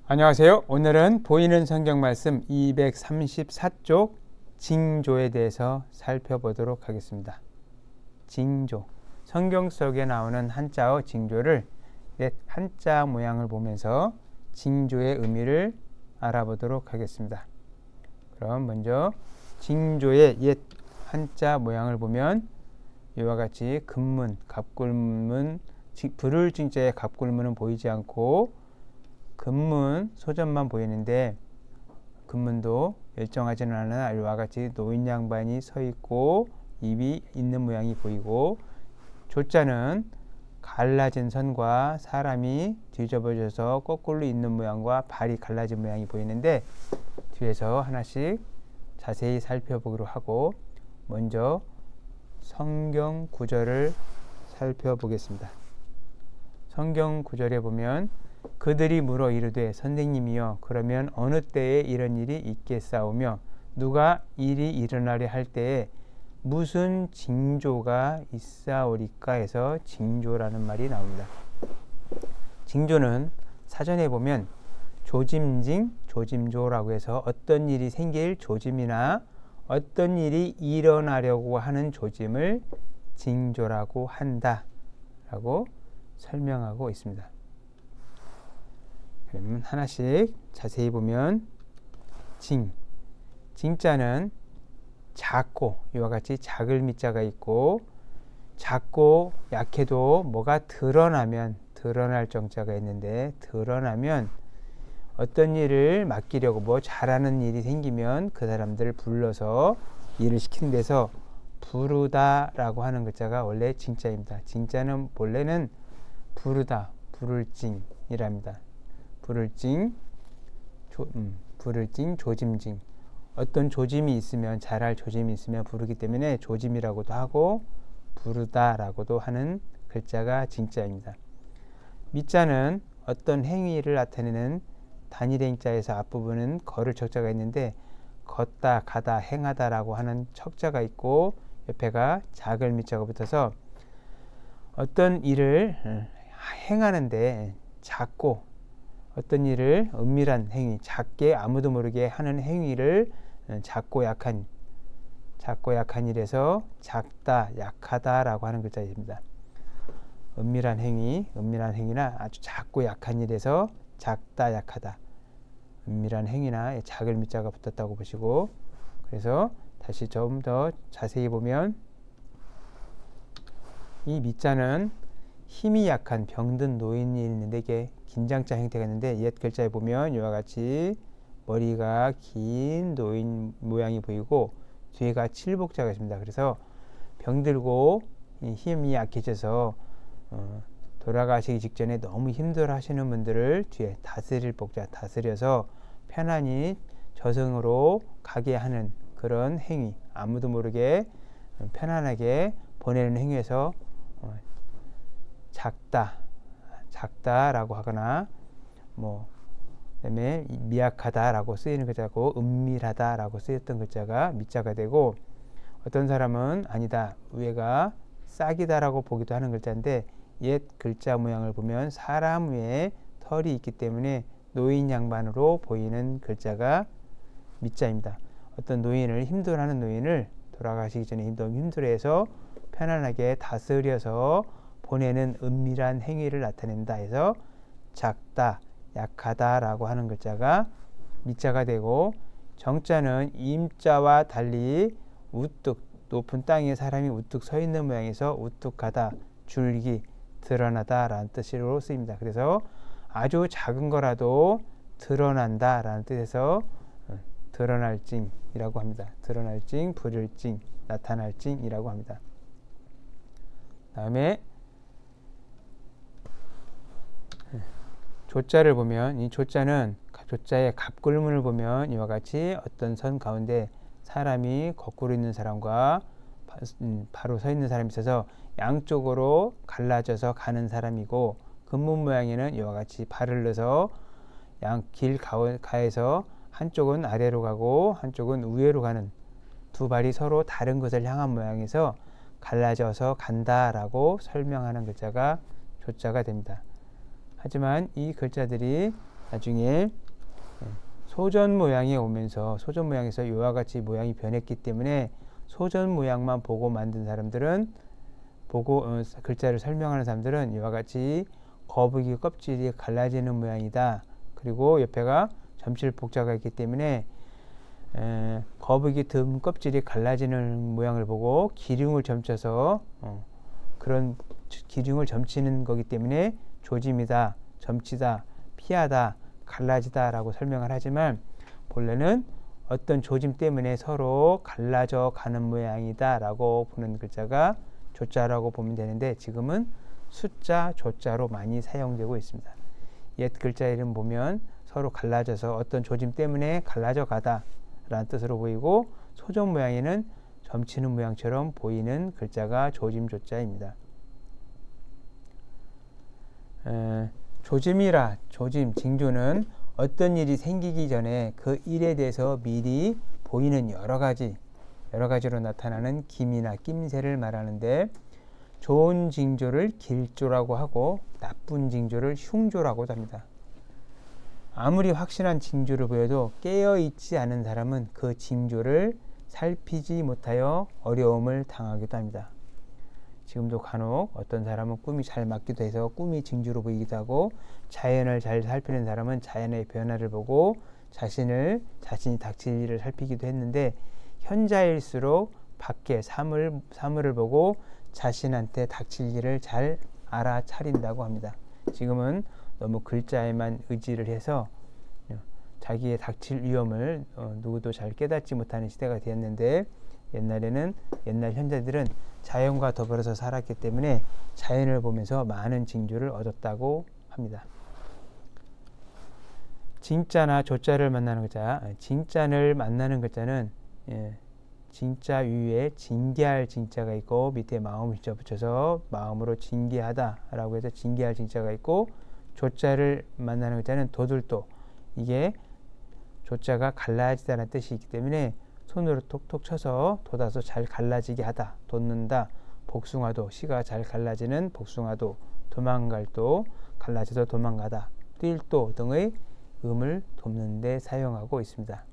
안녕하세요. 오늘은 보이는 성경 말씀 234쪽 징조에 대해서 살펴보도록 하겠습니다. 징조. 성경 속에 나오는 한자어 징조를 옛 한자 모양을 보면서 징조의 의미를 알아보도록 하겠습니다. 그럼 먼저 징조의 옛 한자 모양을 보면 이와 같이 금문, 갑굴문, 불을 징자의 갑굴문은 보이지 않고 금문, 소점만 보이는데 금문도 일정하지는 않은 이와 같이 노인 양반이 서 있고 입이 있는 모양이 보이고, 조자는 갈라진 선과 사람이 뒤집어져서 거꾸로 있는 모양과 발이 갈라진 모양이 보이는데 뒤에서 하나씩 자세히 살펴보기로 하고, 먼저 성경 구절을 살펴보겠습니다. 성경 구절에 보면 그들이 물어 이르되 선생님이여 그러면 어느 때에 이런 일이 있겠사오며 누가 일이 일어나려 할 때에 무슨 징조가 있사오리까 해서 징조라는 말이 나옵니다. 징조는 사전에 보면 조짐징, 조짐조라고 해서 어떤 일이 생길 조짐이나 어떤 일이 일어나려고 하는 조짐을 징조라고 한다 라고 설명하고 있습니다. 그러면 하나씩 자세히 보면 징자는 작고, 이와 같이 작을 미자가 있고, 작고 약해도 뭐가 드러나면 드러날 정자가 있는데, 드러나면 어떤 일을 맡기려고 뭐 잘하는 일이 생기면 그 사람들을 불러서 일을 시키는 데서 부르다 라고 하는 글자가 원래 징자입니다. 징자는 본래는 부르다, 부를 징이랍니다. 부를징, 조짐징. 어떤 조짐이 있으면, 잘할 조짐이 있으면 부르기 때문에 조짐이라고도 하고 부르다라고도 하는 글자가 징자입니다. 미자는 어떤 행위를 나타내는 단일행자에서 앞부분은 걸을 척자가 있는데 걷다, 가다, 행하다라고 하는 척자가 있고 옆에가 작을 미자가 붙어서 어떤 일을 행하는데 작고, 어떤 일을 은밀한 행위, 작게 아무도 모르게 하는 행위를 작고 약한 일에서 작다, 약하다라고 하는 글자입니다. 은밀한 행위나 아주 작고 약한 일에서 작다, 약하다. 은밀한 행위나 작을 미자가 붙었다고 보시고, 그래서 다시 좀 더 자세히 보면 이 미자는 힘이 약한 병든 노인이 있는데 이게 긴장자 형태가 있는데 옛 글자에 보면 이와 같이 머리가 긴 노인 모양이 보이고 뒤에가 칠복자가 있습니다. 그래서 병들고 힘이 약해져서 돌아가시기 직전에 너무 힘들어 하시는 분들을 뒤에 다스릴 복자, 다스려서 편안히 저승으로 가게 하는 그런 행위, 아무도 모르게 편안하게 보내는 행위에서 작다라고 하거나 그다음에 미약하다라고 쓰이는 글자고 은밀하다라고 쓰였던 글자가 미자가 되고, 어떤 사람은 아니다, 위에가 싹이다라고 보기도 하는 글자인데 옛 글자 모양을 보면 사람 위에 털이 있기 때문에 노인 양반으로 보이는 글자가 미자입니다. 어떤 노인을 힘들어하는 노인을 돌아가시기 전에 너무 힘들어해서 편안하게 다스려서 보내는 은밀한 행위를 나타낸다 해서 작다, 약하다라고 하는 글자가 미자가 되고, 정자는 임자와 달리 우뚝, 높은 땅에 사람이 우뚝 서 있는 모양에서 우뚝하다, 줄기, 드러나다 라는 뜻으로 쓰입니다. 그래서 아주 작은 거라도 드러난다 라는 뜻에서 드러날 징이라고 합니다. 드러날 징, 부를 징, 나타날 징이라고 합니다. 다음에 조자를 보면 이 조자는 조자의 갑굴문을 보면 이와 같이 어떤 선 가운데 사람이 거꾸로 있는 사람과 바로 서 있는 사람이 있어서 양쪽으로 갈라져서 가는 사람이고, 금문 모양에는 이와 같이 발을 넣어서 길 가에서 한쪽은 아래로 가고 한쪽은 위로 가는 두 발이 서로 다른 것을 향한 모양에서 갈라져서 간다라고 설명하는 글자가 조자가 됩니다. 하지만 이 글자들이 나중에 소전 모양이 오면서 소전 모양에서 이와 같이 모양이 변했기 때문에 소전 모양만 보고 만든 사람들은 보고 글자를 설명하는 사람들은 이와 같이 거북이 껍질이 갈라지는 모양이다. 그리고 옆에가 점칠 복자가 있기 때문에 거북이 등 껍질이 갈라지는 모양을 보고 기륭을 점쳐서 그런 기륭을 점치는 거기 때문에 조짐이다, 점치다, 피하다, 갈라지다 라고 설명을 하지만 본래는 어떤 조짐 때문에 서로 갈라져 가는 모양이다 라고 보는 글자가 조자라고 보면 되는데 지금은 숫자 조자로 많이 사용되고 있습니다. 옛 글자 이름 보면 서로 갈라져서 어떤 조짐 때문에 갈라져 가다 라는 뜻으로 보이고 소전 모양에는 점치는 모양처럼 보이는 글자가 조짐 조자입니다. 조짐이라 조짐, 징조는 어떤 일이 생기기 전에 그 일에 대해서 미리 보이는 여러 가지로 나타나는 김이나 낌새를 말하는데 좋은 징조를 길조라고 하고 나쁜 징조를 흉조라고도 합니다. 아무리 확실한 징조를 보여도 깨어있지 않은 사람은 그 징조를 살피지 못하여 어려움을 당하기도 합니다. 지금도 간혹 어떤 사람은 꿈이 잘 맞기도 해서 꿈이 징조로 보이기도 하고 자연을 잘 살피는 사람은 자연의 변화를 보고 자신이 닥칠 일을 살피기도 했는데 현자일수록 밖에 사물을 보고 자신한테 닥칠 일을 잘 알아차린다고 합니다. 지금은 너무 글자에만 의지를 해서 자기의 닥칠 위험을 누구도 잘 깨닫지 못하는 시대가 되었는데 옛날 현자들은 자연과 더불어서 살았기 때문에 자연을 보면서 많은 징조를 얻었다고 합니다. 징자나 조자를 만나는 글자, 징자를 만나는 글자는 징자 위에 징계할 징자가 있고 밑에 마음을 붙여서 마음으로 징계하다 라고 해서 징계할 징자가 있고 조자를 만나는 글자는 도들도, 이게 조자가 갈라지다는 뜻이 있기 때문에 손으로 톡톡 쳐서 돋아서 잘 갈라지게 하다, 돋는다, 복숭아도, 씨가 잘 갈라지는 복숭아도, 도망갈도, 갈라져서 도망가다, 뛸도 등의 음을 돕는 데 사용하고 있습니다.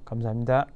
감사합니다.